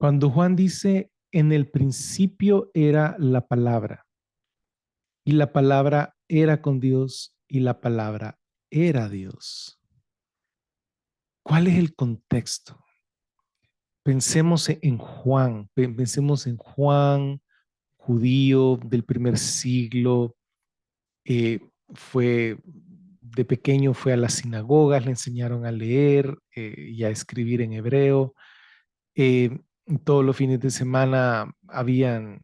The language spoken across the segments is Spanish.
Cuando Juan dice, en el principio era la palabra, y la palabra era con Dios, y la palabra era Dios. ¿Cuál es el contexto? Pensemos en Juan, pensemos en Juan, judío del primer siglo, eh, fue de pequeño fue a las sinagogas, le enseñaron a leer y a escribir en hebreo. Eh, Todos los fines de semana habían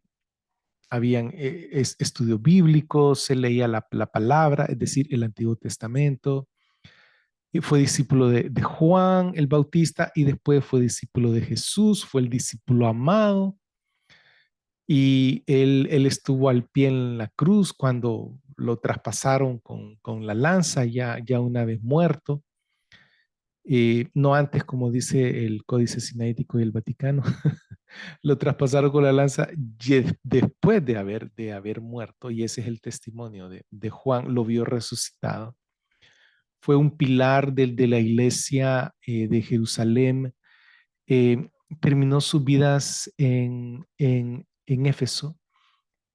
estudios bíblicos, se leía la palabra, es decir, el Antiguo Testamento. Y fue discípulo de Juan el Bautista y después fue discípulo de Jesús, fue el discípulo amado. Y él estuvo al pie en la cruz cuando lo traspasaron con la lanza, ya una vez muerto. No antes, como dice el Códice Sinaítico y el Vaticano, lo traspasaron con la lanza después de haber muerto, y ese es el testimonio de Juan, lo vio resucitado. Fue un pilar de la iglesia de Jerusalén. Terminó sus vidas en Éfeso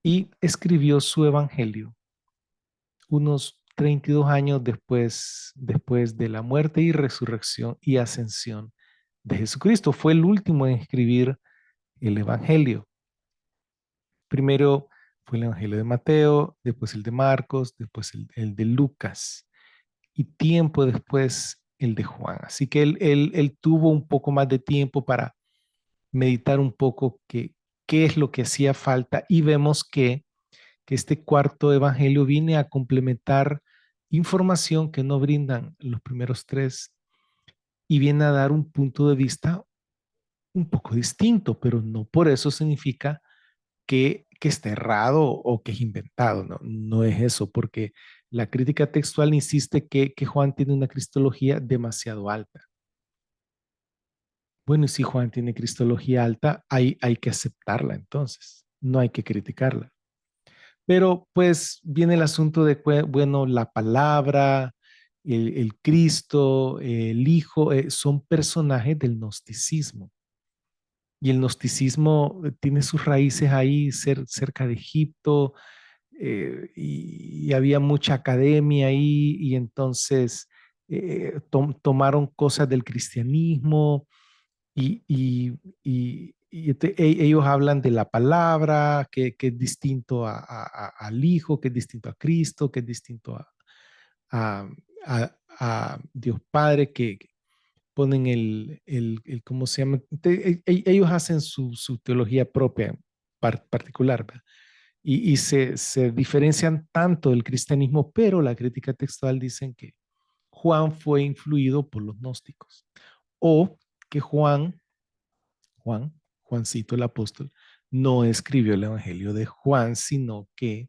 y escribió su evangelio unos 32 años después de la muerte y resurrección y ascensión de Jesucristo. Fue el último en escribir el evangelio. Primero fue el evangelio de Mateo, después el de Marcos, después el de Lucas y tiempo después el de Juan. Así que él tuvo un poco más de tiempo para meditar un poco qué es lo que hacía falta, y vemos que este cuarto evangelio viene a complementar información que no brindan los primeros tres, y viene a dar un punto de vista un poco distinto, pero no por eso significa que esté errado o que es inventado. No, no es eso, porque la crítica textual insiste que Juan tiene una cristología demasiado alta. Bueno, y si Juan tiene cristología alta, hay que aceptarla entonces, no hay que criticarla. Pero pues viene el asunto de, bueno, la palabra, el Cristo, el Hijo, son personajes del gnosticismo. Y el gnosticismo tiene sus raíces ahí cerca de Egipto, y había mucha academia ahí, y entonces tomaron cosas del cristianismo ellos hablan de la palabra, que es distinto al Hijo, que es distinto a Cristo, que es distinto a, a Dios Padre, que ponen ¿cómo se llama? Ellos hacen su teología propia, particular, ¿verdad? Y se diferencian tanto del cristianismo, pero la crítica textual dicen que Juan fue influido por los gnósticos, o que Juancito el apóstol, no escribió el Evangelio de Juan, sino que,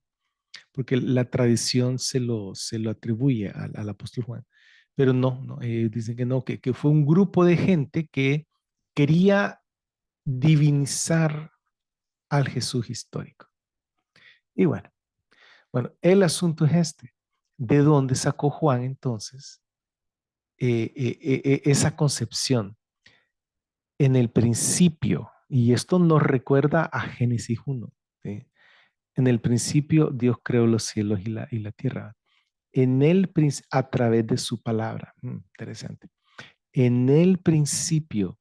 porque la tradición se lo atribuye al apóstol Juan, pero no, dicen que no, que fue un grupo de gente que quería divinizar al Jesús histórico. Y bueno, el asunto es este. ¿De dónde sacó Juan entonces esa concepción? En el principio, y esto nos recuerda a Génesis 1, ¿sí? En el principio Dios creó los cielos y la tierra. A través de su palabra. Interesante. En el principio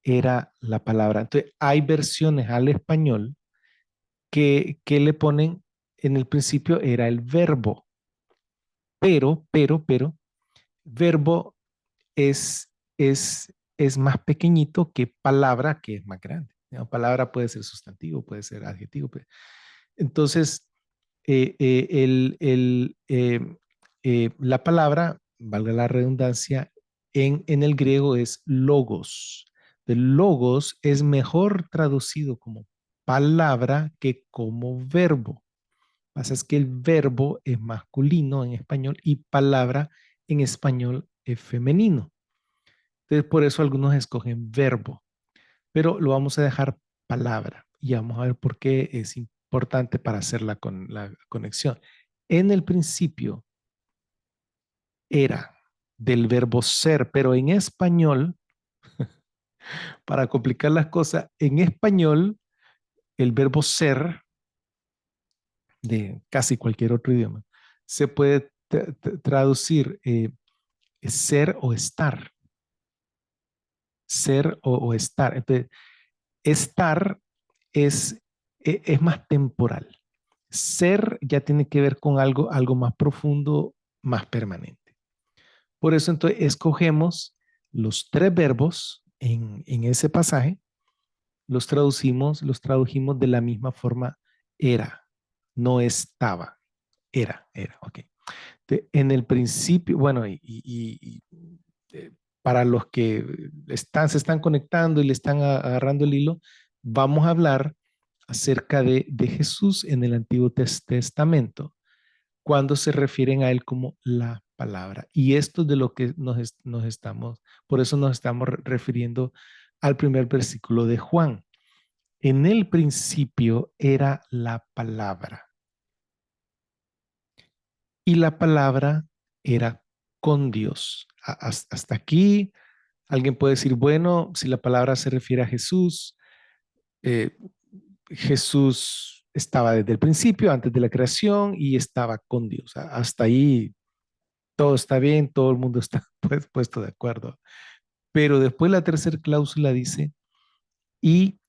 era la palabra. Entonces, hay versiones al español que le ponen, en el principio era el verbo, pero, verbo es más pequeñito que palabra, que es más grande. ¿No? Palabra puede ser sustantivo, puede ser adjetivo. Entonces, la palabra, valga la redundancia, en el griego es logos. El logos es mejor traducido como palabra que como verbo. Lo que pasa es que el verbo es masculino en español y palabra en español es femenino. Entonces, por eso algunos escogen verbo, pero lo vamos a dejar palabra y vamos a ver por qué es importante para hacer la conexión. En el principio era del verbo ser, pero en español Para complicar las cosas, en español, el verbo ser, de casi cualquier otro idioma, se puede traducir ser o estar, ser o estar. Entonces, estar es, es más temporal. Ser ya tiene que ver con algo más profundo, más permanente. Por eso entonces escogemos los tres verbos en ese pasaje, los tradujimos de la misma forma: era, no estaba, era, ok. En el principio, bueno, eh, para los que se están conectando y le están agarrando el hilo, vamos a hablar acerca de Jesús en el Antiguo Testamento, cuando se refieren a él como la palabra. Y esto es de lo que nos estamos, por eso nos estamos refiriendo al primer versículo de Juan. En el principio era la palabra y la palabra era con Dios. Hasta aquí alguien puede decir, bueno, si la palabra se refiere a Jesús, eh, Jesús estaba desde el principio, antes de la creación, y estaba con Dios. Hasta ahí todo está bien, todo el mundo está pues, puesto de acuerdo. Pero después la tercera cláusula dice, y,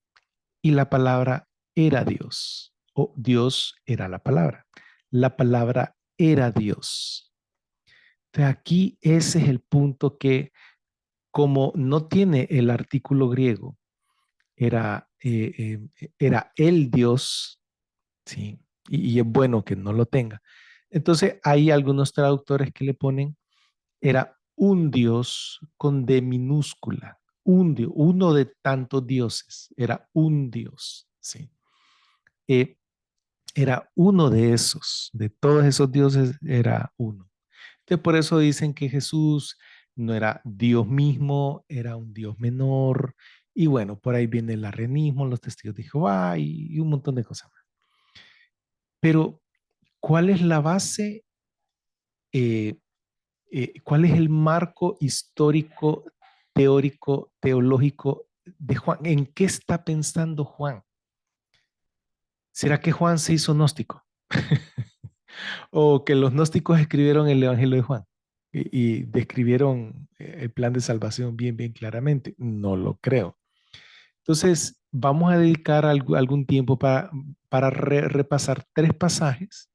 y la palabra era Dios, o Dios era la palabra. La palabra era Dios. Entonces aquí ese es el punto que, como no tiene el artículo griego, era el Dios, ¿sí? Y es bueno que no lo tenga. Entonces hay algunos traductores que le ponen, era un Dios con D minúscula, un Dios, uno de tantos dioses, era un Dios, ¿sí? Eh, Era uno de todos esos dioses era uno. Entonces, por eso dicen que Jesús no era Dios mismo, era un Dios menor. Y bueno, por ahí viene el arrianismo, los testigos de Jehová y un montón de cosas más. Pero, ¿cuál es la base? Eh, ¿Cuál es el marco histórico, teórico, teológico de Juan? ¿En qué está pensando Juan? ¿Será que Juan se hizo gnóstico? ¿O que los gnósticos escribieron el Evangelio de Juan y describieron el plan de salvación bien, bien claramente? No lo creo. Entonces, vamos a dedicar algún tiempo para repasar tres pasajes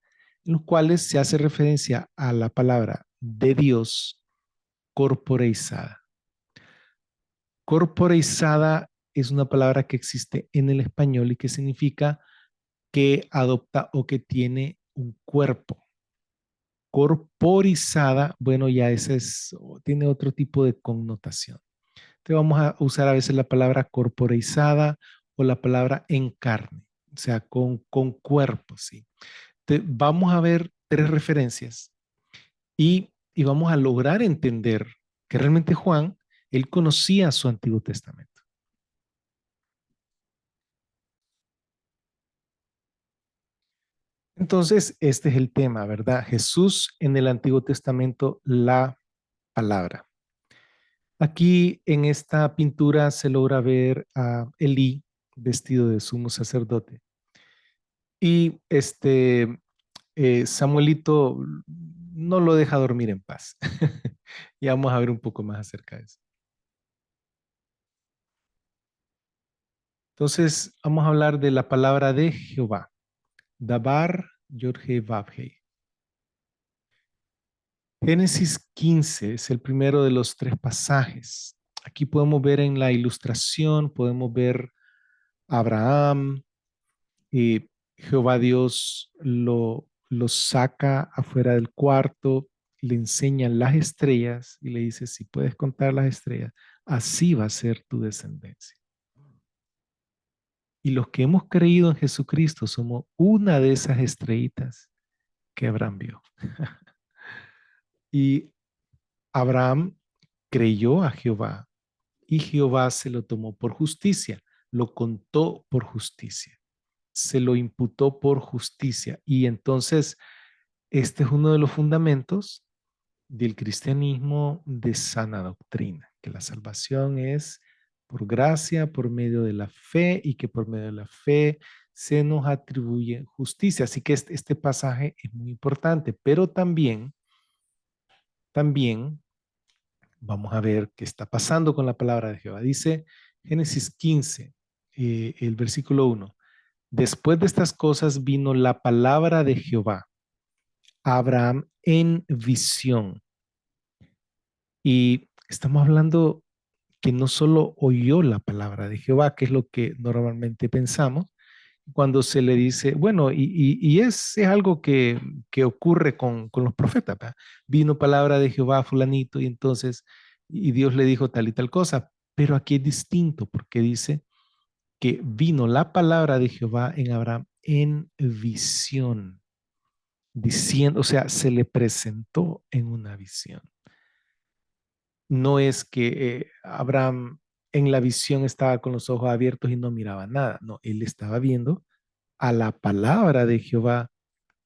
en los cuales se hace referencia a la palabra de Dios corporeizada. Corporeizada es una palabra que existe en el español y que significa que adopta o que tiene un cuerpo. Corporizada, bueno, ya ese tiene otro tipo de connotación. Entonces vamos a usar a veces la palabra corporizada o la palabra en carne, o sea, con cuerpo, ¿sí? Entonces, vamos a ver tres referencias y vamos a lograr entender que realmente Juan, él conocía su Antiguo Testamento. Entonces, este es el tema, ¿verdad? Jesús en el Antiguo Testamento, la palabra. Aquí en esta pintura se logra ver a Elí vestido de sumo sacerdote. Y Samuelito no lo deja dormir en paz. Y vamos a ver un poco más acerca de eso. Entonces, vamos a hablar de la palabra de Jehová. Dabar Yodhe Vavhe. Génesis 15 es el primero de los tres pasajes. Aquí podemos ver en la ilustración, podemos ver a Abraham, y Jehová Dios lo saca afuera del cuarto, le enseña las estrellas y le dice, si puedes contar las estrellas, así va a ser tu descendencia. Y los que hemos creído en Jesucristo somos una de esas estrellitas que Abraham vio. Y Abraham creyó a Jehová y Jehová se lo tomó por justicia, lo contó por justicia, se lo imputó por justicia. Y entonces, este es uno de los fundamentos del cristianismo de sana doctrina, que la salvación es por gracia, por medio de la fe y que por medio de la fe se nos atribuye justicia. Así que este pasaje es muy importante, pero también vamos a ver qué está pasando con la palabra de Jehová. Dice Génesis 15, el versículo 1. Después de estas cosas vino la palabra de Jehová a Abraham en visión. Y estamos hablando que no solo oyó la palabra de Jehová, que es lo que normalmente pensamos, cuando se le dice, bueno, y es algo que ocurre con los profetas, ¿verdad? Vino palabra de Jehová a fulanito y entonces, y Dios le dijo tal y tal cosa, pero aquí es distinto porque dice que vino la palabra de Jehová en Abraham en visión, diciendo, o sea, se le presentó en una visión. No es que Abraham en la visión estaba con los ojos abiertos y no miraba nada, no, él estaba viendo a la palabra de Jehová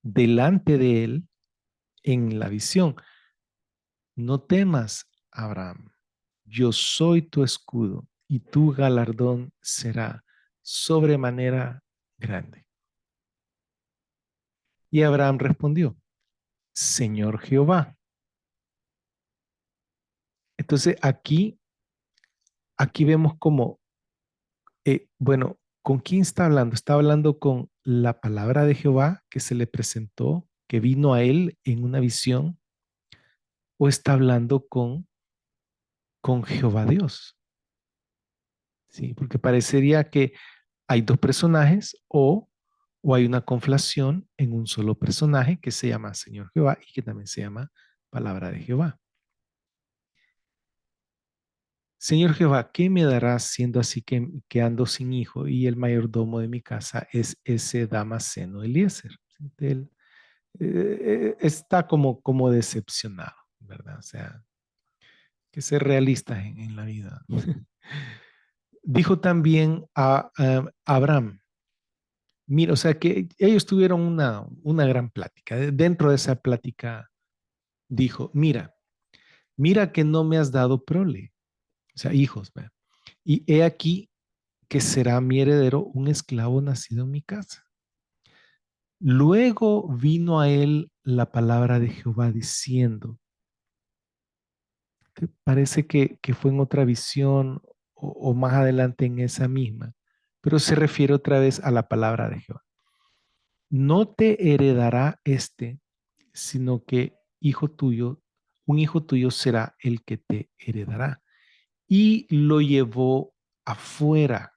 delante de él en la visión. No temas, Abraham, yo soy tu escudo y tu galardón será sobremanera grande. Y Abraham respondió, Señor Jehová. Entonces aquí vemos como, bueno, ¿con quién está hablando? Está hablando con la palabra de Jehová que se le presentó, que vino a él en una visión, o está hablando con Jehová Dios. Sí, porque parecería que hay dos personajes o hay una conflación en un solo personaje que se llama Señor Jehová y que también se llama palabra de Jehová. Señor Jehová, ¿qué me darás siendo así que ando sin hijo y el mayordomo de mi casa es ese Damaseno Eliezer? Él está como decepcionado, ¿verdad? O sea, que ser realistas en la vida. Dijo también a Abraham, mira, o sea que ellos tuvieron una gran plática. Dentro de esa plática dijo, mira que no me has dado prole, o sea, hijos, ¿verdad? Y he aquí que será mi heredero un esclavo nacido en mi casa. Luego vino a él la palabra de Jehová diciendo, que parece que fue en otra visión o más adelante en esa misma, pero se refiere otra vez a la palabra de Jehová. No te heredará este, sino que un hijo tuyo será el que te heredará. Y lo llevó afuera.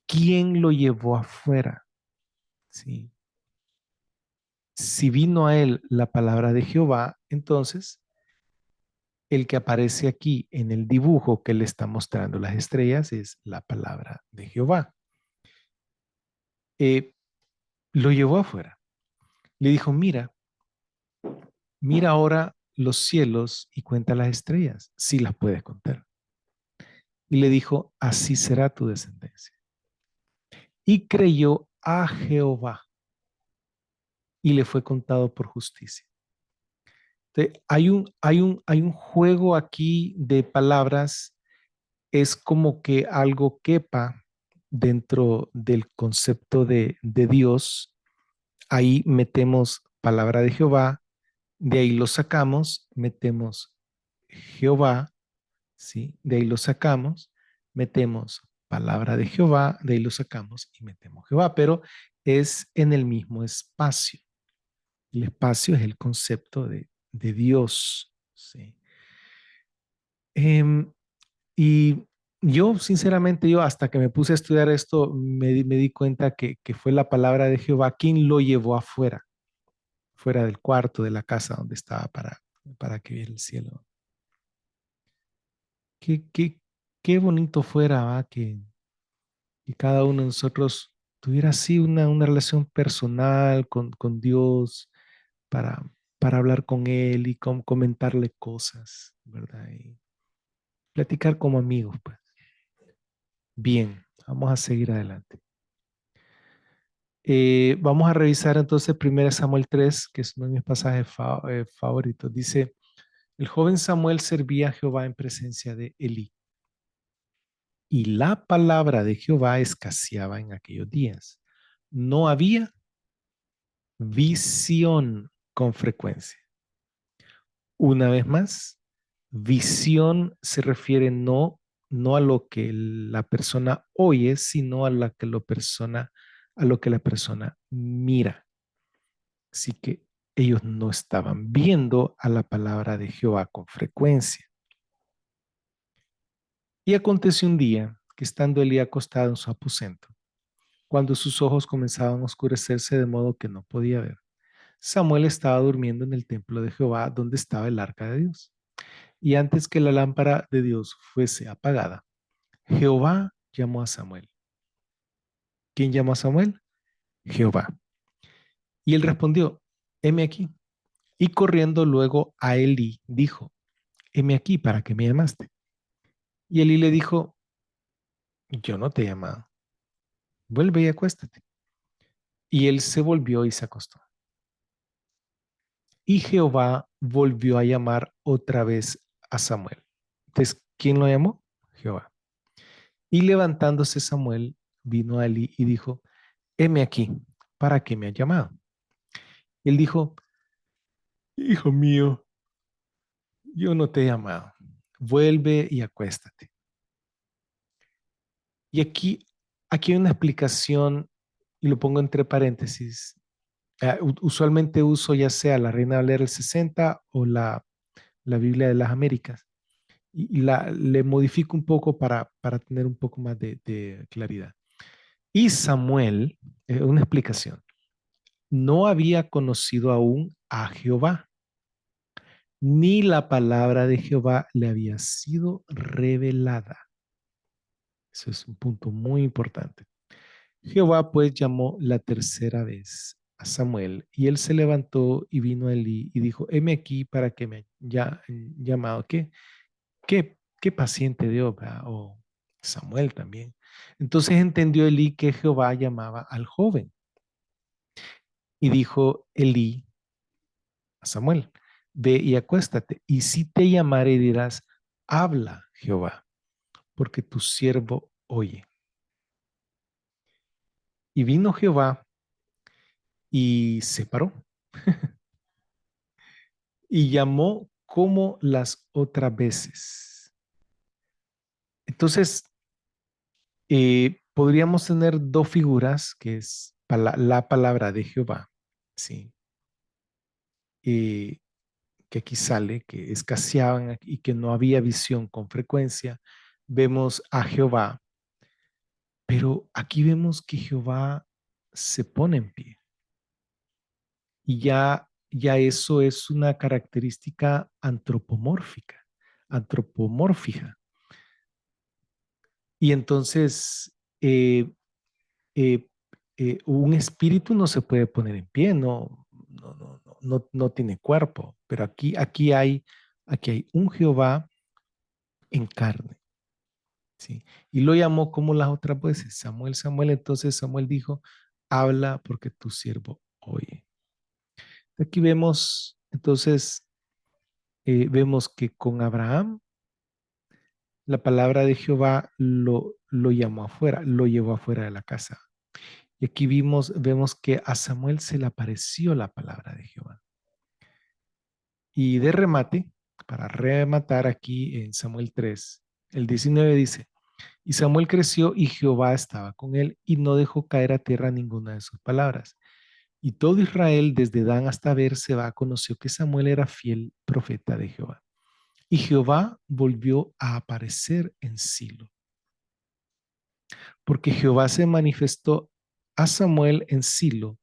¿Quién lo llevó afuera? Sí. Si vino a él la palabra de Jehová, entonces el que aparece aquí en el dibujo que le está mostrando las estrellas es la palabra de Jehová. Eh, lo llevó afuera. Le dijo, mira ahora los cielos y cuenta las estrellas, si las puedes contar. Y le dijo, así será tu descendencia. Y creyó a Jehová y le fue contado por justicia. Entonces, hay un juego aquí de palabras, es como que algo quepa dentro del concepto de Dios. Ahí metemos palabra de Jehová, de ahí lo sacamos, metemos Jehová, ¿sí? De ahí lo sacamos, metemos palabra de Jehová, de ahí lo sacamos y metemos Jehová, pero es en el mismo espacio. El espacio es el concepto de Dios, ¿sí? Em, y yo, sinceramente, yo hasta que me puse a estudiar esto, me di cuenta que fue la palabra de Jehová quien lo llevó afuera, fuera del cuarto, de la casa donde estaba para que viera el cielo. Qué, qué, qué bonito fuera, ¿va? Que cada uno de nosotros tuviera así una relación personal con Dios para, para hablar con Él y comentarle cosas, ¿verdad? Y platicar como amigos, pues. Bien, vamos a seguir adelante. Vamos a revisar entonces 1 Samuel 3, que es uno de mis pasajes favoritos. Dice, el joven Samuel servía a Jehová en presencia de Elí. Y la palabra de Jehová escaseaba en aquellos días. No había visión con frecuencia. Una vez más, visión se refiere no a lo que la persona oye, sino a lo que la persona mira. Así que ellos no estaban viendo a la palabra de Jehová con frecuencia. Y aconteció un día que estando Elí acostado en su aposento, cuando sus ojos comenzaban a oscurecerse de modo que no podía ver, Samuel estaba durmiendo en el templo de Jehová donde estaba el arca de Dios. Y antes que la lámpara de Dios fuese apagada, Jehová llamó a Samuel. ¿Quién llamó a Samuel? Jehová. Y él respondió, heme aquí. Y corriendo luego a Elí, dijo, heme aquí, ¿para qué me llamaste? Y Elí le dijo, yo no te he llamado, vuelve y acuéstate. Y él se volvió y se acostó. Y Jehová volvió a llamar otra vez a Samuel. Entonces, ¿quién lo llamó? Jehová. Y levantándose Samuel, vino a Elí y dijo, heme aquí, ¿para qué me ha llamado? Él dijo, hijo mío, yo no te he llamado, vuelve y acuéstate. Y aquí hay una explicación, y lo pongo entre paréntesis. Usualmente uso ya sea la Reina Valera del 60 o la Biblia de las Américas. Le modifico un poco para tener un poco más de claridad. Y Samuel, una explicación, no había conocido aún a Jehová, ni la palabra de Jehová le había sido revelada. Eso es un punto muy importante. Jehová pues llamó la tercera vez a Samuel y él se levantó y vino a Elí y dijo, heme aquí para que me haya llamado. ¿Qué paciente Dios, ¿verdad? O Samuel también. Entonces entendió Elí que Jehová llamaba al joven y dijo Elí a Samuel, ve y acuéstate y si te llamare dirás, habla Jehová, porque tu siervo oye. Y vino Jehová y se paró y llamó como las otras veces. Entonces, podríamos tener dos figuras, que es la palabra de Jehová, ¿sí? Eh, que aquí sale, que escaseaban y que no había visión con frecuencia. Vemos a Jehová, pero aquí vemos que Jehová se pone en pie. Y ya eso es una característica antropomórfica. Y entonces, eh, un espíritu no se puede poner en pie, no tiene cuerpo, pero aquí hay un Jehová en carne, ¿sí? Y lo llamó como las otras veces, Samuel, Samuel. Entonces Samuel dijo, habla porque tu siervo oye. Aquí vemos, entonces, vemos que con Abraham, la palabra de Jehová lo llamó afuera, lo llevó afuera de la casa. Y aquí vemos que a Samuel se le apareció la palabra de Jehová. Y de remate, para rematar aquí en Samuel 3, el 19 dice, y Samuel creció y Jehová estaba con él y no dejó caer a tierra ninguna de sus palabras. Y todo Israel, desde Dan hasta Beer-seba, conoció que Samuel era fiel profeta de Jehová. Y Jehová volvió a aparecer en Silo, porque Jehová se manifestó a Samuel en Silo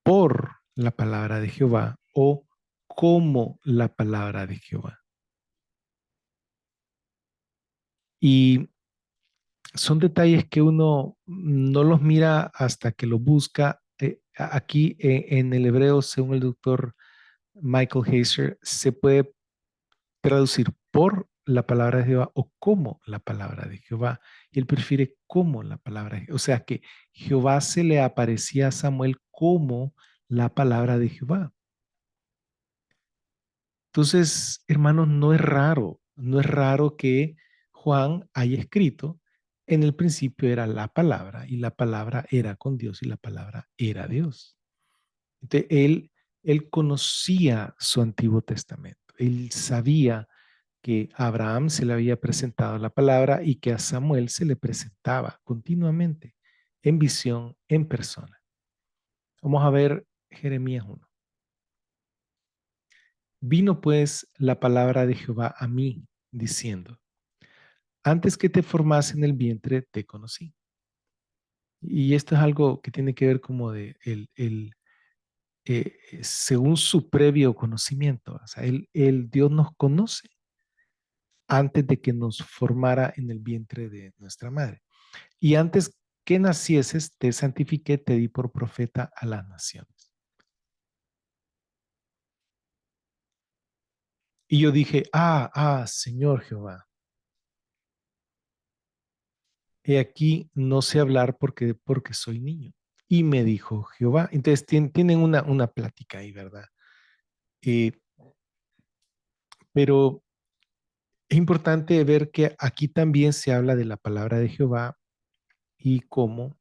por la palabra de Jehová o como la palabra de Jehová. Y son detalles que uno no los mira hasta que los busca. Aquí en el hebreo, según el doctor Michael Heiser, se puede traducir por la palabra de Jehová o como la palabra de Jehová. Y él prefiere como la palabra de Jehová. O sea que Jehová se le aparecía a Samuel como la palabra de Jehová. Entonces, hermanos, no es raro que Juan haya escrito, en el principio era la palabra y la palabra era con Dios y la palabra era Dios. Entonces, él conocía su Antiguo Testamento. Él sabía que a Abraham se le había presentado la palabra y que a Samuel se le presentaba continuamente en visión, en persona. Vamos a ver Jeremías 1. Vino pues la palabra de Jehová a mí, diciendo, antes que te formase en el vientre, te conocí. Y esto es algo que tiene que ver como de según su previo conocimiento. O sea, Dios nos conoce antes de que nos formara en el vientre de nuestra madre. Y antes que nacieses, te santifiqué, te di por profeta a las naciones. Y yo dije, Señor Jehová, he aquí no sé hablar porque soy niño. Y me dijo Jehová. Entonces tienen una plática ahí, ¿verdad? Eh, pero es importante ver que aquí también se habla de la palabra de Jehová y cómo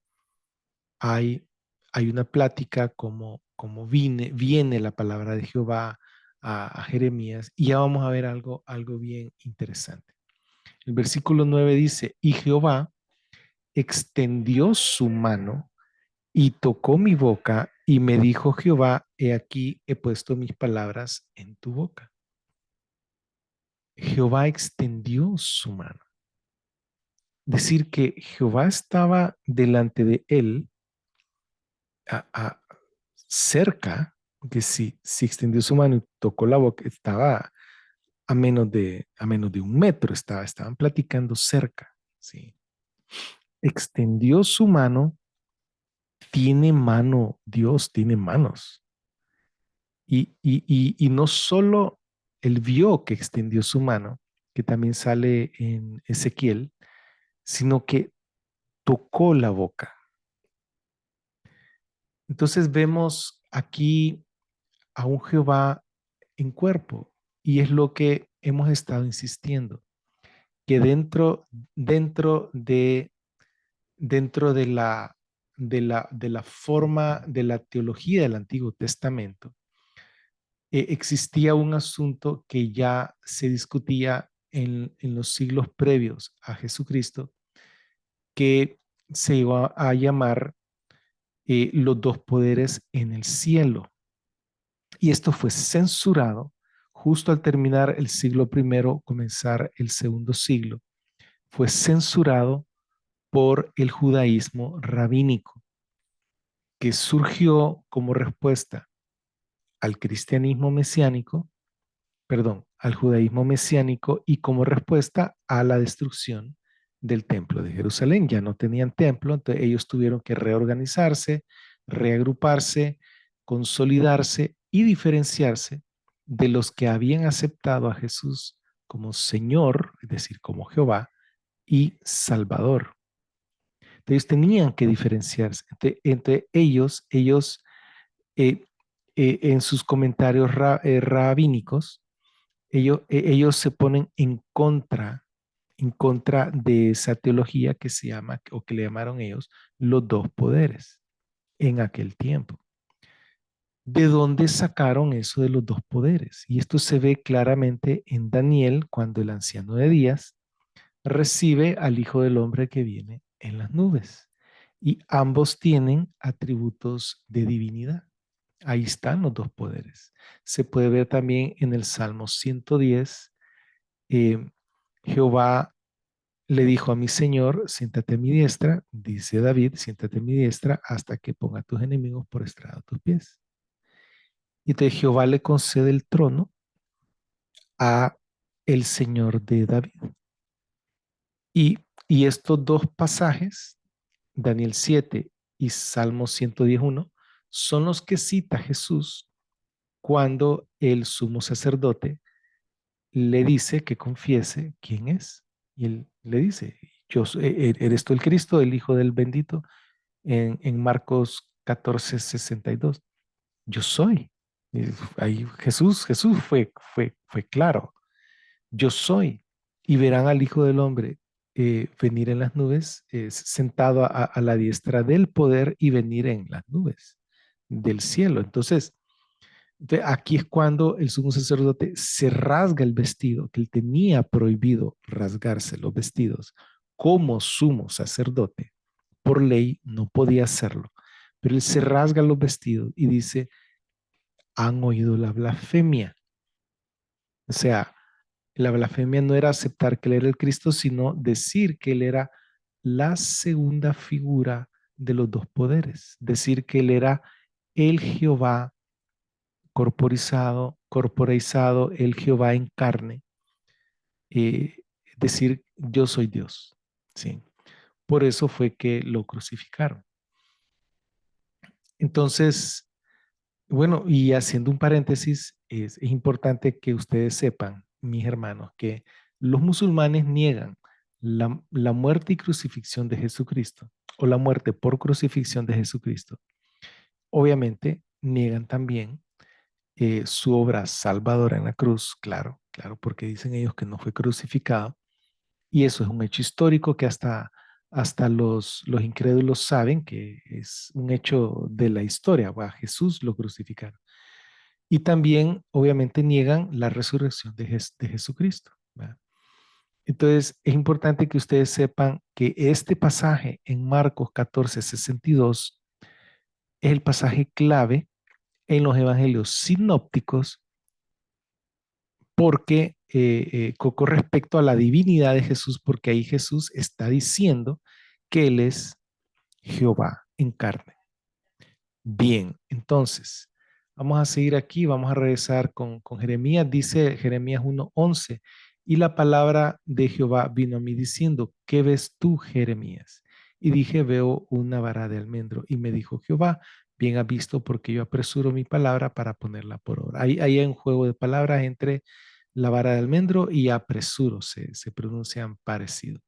hay, hay una plática, como viene la palabra de Jehová a Jeremías. Y ya vamos a ver algo bien interesante. El versículo 9 dice, y Jehová extendió su mano y tocó mi boca y me dijo Jehová, he aquí he puesto mis palabras en tu boca. Jehová extendió su mano. Decir que Jehová estaba delante de él, a, a- cerca, que si extendió su mano y tocó la boca, estaba a menos de 1 metro, estaban platicando cerca, ¿sí? Extendió su mano, tiene mano, Dios tiene manos. Y no solo él vio que extendió su mano, que también sale en Ezequiel, sino que tocó la boca. Entonces vemos aquí a un Jehová en cuerpo y es lo que hemos estado insistiendo, que dentro de la forma de la teología del Antiguo Testamento, existía un asunto que ya se discutía en los siglos previos a Jesucristo, que se iba a llamar los dos poderes en el cielo. Y esto fue censurado justo al terminar el siglo primero, comenzar el segundo siglo. Fue censurado por el judaísmo rabínico, que surgió como respuesta al cristianismo mesiánico, perdón, al judaísmo mesiánico y como respuesta a la destrucción del templo de Jerusalén. Ya no tenían templo, entonces ellos tuvieron que reorganizarse, reagruparse, consolidarse y diferenciarse de los que habían aceptado a Jesús como Señor, es decir, como Jehová y Salvador. Entonces tenían que diferenciarse entre ellos eh, en sus comentarios rabínicos, ellos se ponen en contra de esa teología que se llama, o que le llamaron ellos, los dos poderes en aquel tiempo. ¿De dónde sacaron eso de los dos poderes? Y esto se ve claramente en Daniel, cuando el anciano de días recibe al Hijo del Hombre que viene en las nubes. Y ambos tienen atributos de divinidad. Ahí están los dos poderes. Se puede ver también en el Salmo 110. eh, Jehová le dijo a mi Señor, siéntate a mi diestra, dice David, siéntate a mi diestra hasta que ponga a tus enemigos por estrado de tus pies. Y entonces Jehová le concede el trono a el Señor de David. Y estos dos pasajes, Daniel 7 y Salmo 111, son los que cita Jesús cuando el sumo sacerdote le dice que confiese quién es. Y él le dice, ¿eres tú el Cristo, el Hijo del bendito? En Marcos 14:62. Yo soy. Y ahí Jesús fue claro. Yo soy. y verán al Hijo del Hombre venir en las nubes, sentado a la diestra del poder y venir en las nubes del cielo. Entonces, aquí es cuando el sumo sacerdote se rasga el vestido, que él tenía prohibido rasgarse los vestidos como sumo sacerdote. Por ley no podía hacerlo, pero él se rasga los vestidos y dice, han oído la blasfemia. O sea, la blasfemia no era aceptar que él era el Cristo, sino decir que él era la segunda figura de los dos poderes, decir que él era el Jehová corporizado, el Jehová en carne, decir yo soy Dios. ¿Sí? Por eso fue que lo crucificaron. Entonces, bueno, y haciendo un paréntesis, es importante que ustedes sepan, mis hermanos, que los musulmanes niegan la muerte y crucifixión de Jesucristo o la muerte por crucifixión de Jesucristo. Obviamente niegan también su obra salvadora en la cruz, claro, claro, porque dicen ellos que no fue crucificado. Y eso es un hecho histórico que hasta los incrédulos saben que es un hecho de la historia. A Jesús lo crucificaron. Y también, obviamente, niegan la resurrección de Jesucristo. ¿Verdad? Entonces, es importante que ustedes sepan que este pasaje en Marcos 14:62 es el pasaje clave en los evangelios sinópticos porque con respecto a la divinidad de Jesús, porque ahí Jesús está diciendo que Él es Jehová en carne. Bien, entonces, vamos a seguir aquí, vamos a regresar con Jeremías, dice Jeremías 1:11, y la palabra de Jehová vino a mí diciendo, ¿qué ves tú, Jeremías? Y dije, veo una vara de almendro, y me dijo Jehová, bien has visto porque yo apresuro mi palabra para ponerla por obra. Ahí hay un juego de palabras entre la vara de almendro y apresuro, se pronuncian parecido.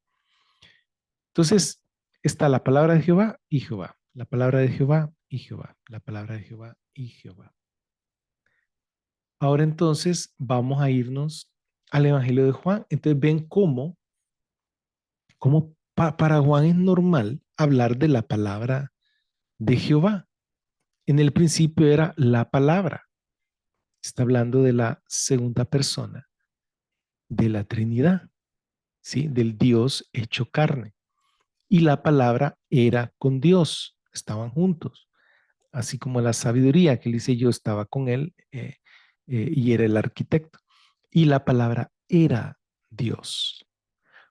Entonces, está la palabra de Jehová y Jehová, la palabra de Jehová y Jehová, la palabra de Jehová y Jehová. Ahora entonces vamos a irnos al Evangelio de Juan. Entonces ven cómo para Juan es normal hablar de la palabra de Jehová. En el principio era la palabra. Está hablando de la segunda persona de la Trinidad, ¿sí? Del Dios hecho carne. Y la palabra era con Dios, estaban juntos. Así como la sabiduría que él dice yo estaba con él y era el arquitecto. Y la palabra era Dios.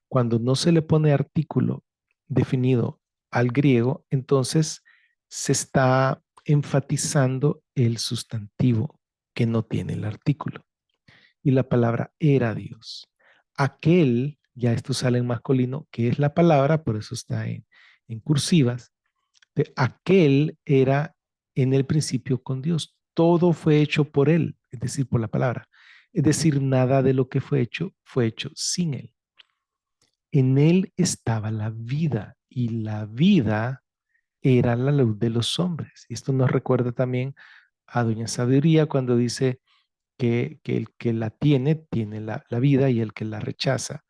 Cuando no se le pone artículo definido al griego, entonces se está enfatizando el sustantivo que no tiene el artículo. Y la palabra era Dios. Aquel, ya esto sale en masculino, que es la palabra, por eso está en cursivas, aquel era en el principio con Dios. Todo fue hecho por él, es decir, por la palabra. Es decir, nada de lo que fue hecho sin él. En él estaba la vida y la vida era la luz de los hombres. Y esto nos recuerda también a Doña Sabiduría cuando dice que el que la tiene la vida y el que la rechaza,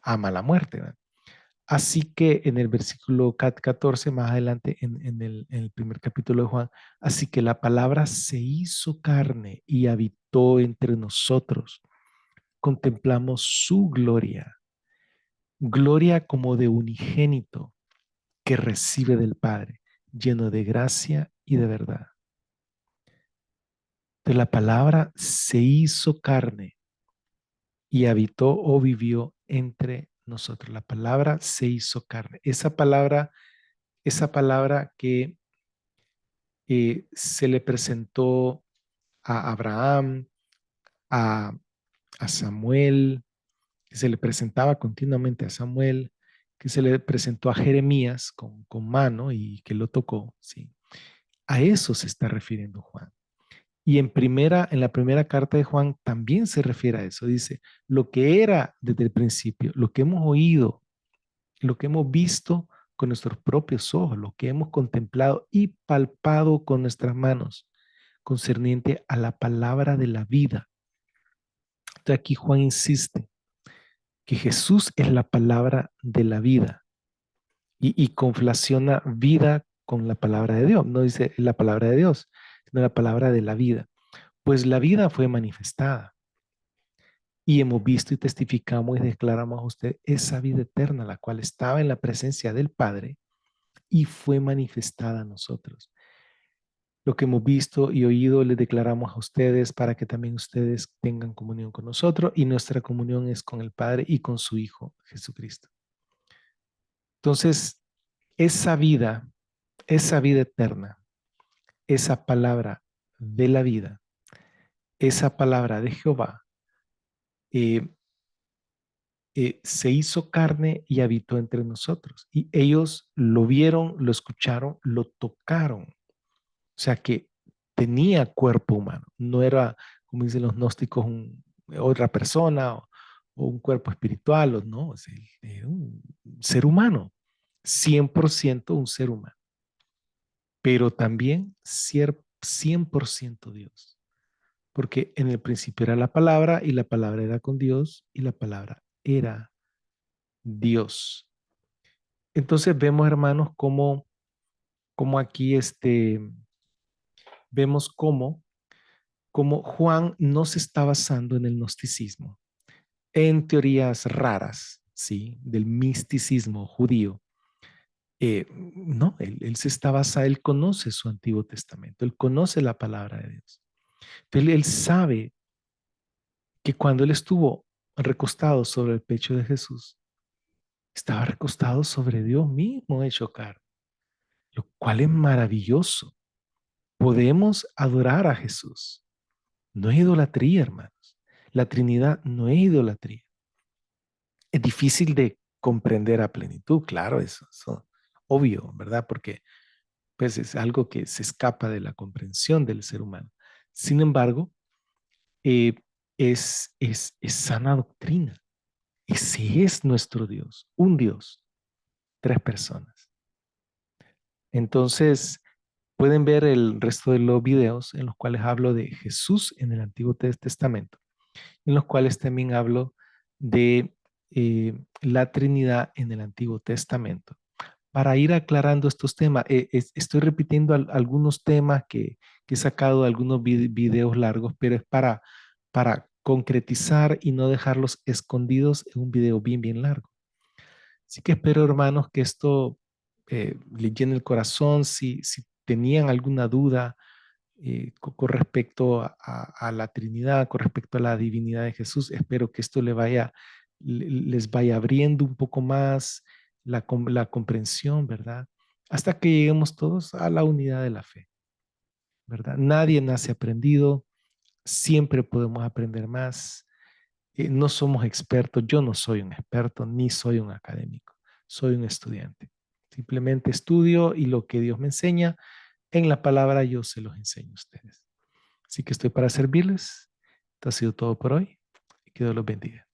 ama la muerte. ¿Verdad? Así que en el versículo 14, más adelante en el primer capítulo de Juan, así que la palabra se hizo carne y habitó entre nosotros. Contemplamos su gloria, gloria como de unigénito que recibe del Padre, lleno de gracia y de verdad. De la palabra se hizo carne y habitó o vivió entre nosotros. La palabra se hizo carne. Esa palabra que se le presentó a Abraham, a, a Samuel, que se le presentaba continuamente a Samuel, que se le presentó a Jeremías con mano y que lo tocó, ¿sí? A eso se está refiriendo Juan. Y en la primera carta de Juan también se refiere a eso. Dice, lo que era desde el principio, lo que hemos oído, lo que hemos visto con nuestros propios ojos, lo que hemos contemplado y palpado con nuestras manos, concerniente a la palabra de la vida. Entonces aquí Juan insiste, que Jesús es la palabra de la vida y conflaciona vida con la palabra de Dios. No dice la palabra de Dios, sino la palabra de la vida. Pues la vida fue manifestada y hemos visto y testificamos y declaramos a usted esa vida eterna, la cual estaba en la presencia del Padre y fue manifestada a nosotros. Lo que hemos visto y oído les declaramos a ustedes para que también ustedes tengan comunión con nosotros y nuestra comunión es con el Padre y con su Hijo Jesucristo. Entonces, esa vida eterna, esa palabra de la vida, esa palabra de Jehová, eh, se hizo carne y habitó entre nosotros. Y ellos lo vieron, lo escucharon, lo tocaron. O sea que tenía cuerpo humano. No era, como dicen los gnósticos, otra persona o un cuerpo espiritual. No, era un ser humano. 100% un ser humano. Pero también 100% Dios. Porque en el principio era la palabra y la palabra era con Dios y la palabra era Dios. Entonces vemos, hermanos, cómo aquí vemos cómo Juan no se está basando en el gnosticismo, en teorías raras, ¿sí? Del misticismo judío. No, él se está basando, él conoce su Antiguo Testamento, él conoce la palabra de Dios. Entonces él sabe que cuando él estuvo recostado sobre el pecho de Jesús, estaba recostado sobre Dios mismo hecho carne, lo cual es maravilloso. Podemos adorar a Jesús. No es idolatría, hermanos. La Trinidad no es idolatría. Es difícil de comprender a plenitud, claro, eso obvio, ¿verdad? Porque pues es algo que se escapa de la comprensión del ser humano. Sin embargo, eh, es sana doctrina. Ese es nuestro Dios, un Dios, tres personas. Entonces, pueden ver el resto de los videos en los cuales hablo de Jesús en el Antiguo Testamento, en los cuales también hablo de la Trinidad en el Antiguo Testamento. Para ir aclarando estos temas, estoy repitiendo algunos temas que he sacado de algunos videos largos, pero es para concretizar y no dejarlos escondidos en un video bien, bien largo. Así que espero, hermanos, que esto les llene el corazón. Si tenían alguna duda con respecto a la Trinidad, con respecto a la divinidad de Jesús, espero que esto les vaya abriendo un poco más la comprensión, ¿verdad? Hasta que lleguemos todos a la unidad de la fe, ¿verdad? Nadie nace aprendido, siempre podemos aprender más. No somos expertos, yo no soy un experto ni soy un académico, soy un estudiante. Simplemente estudio y lo que Dios me enseña en la palabra yo se los enseño a ustedes. Así que estoy para servirles. Esto ha sido todo por hoy. Que Dios los bendiga.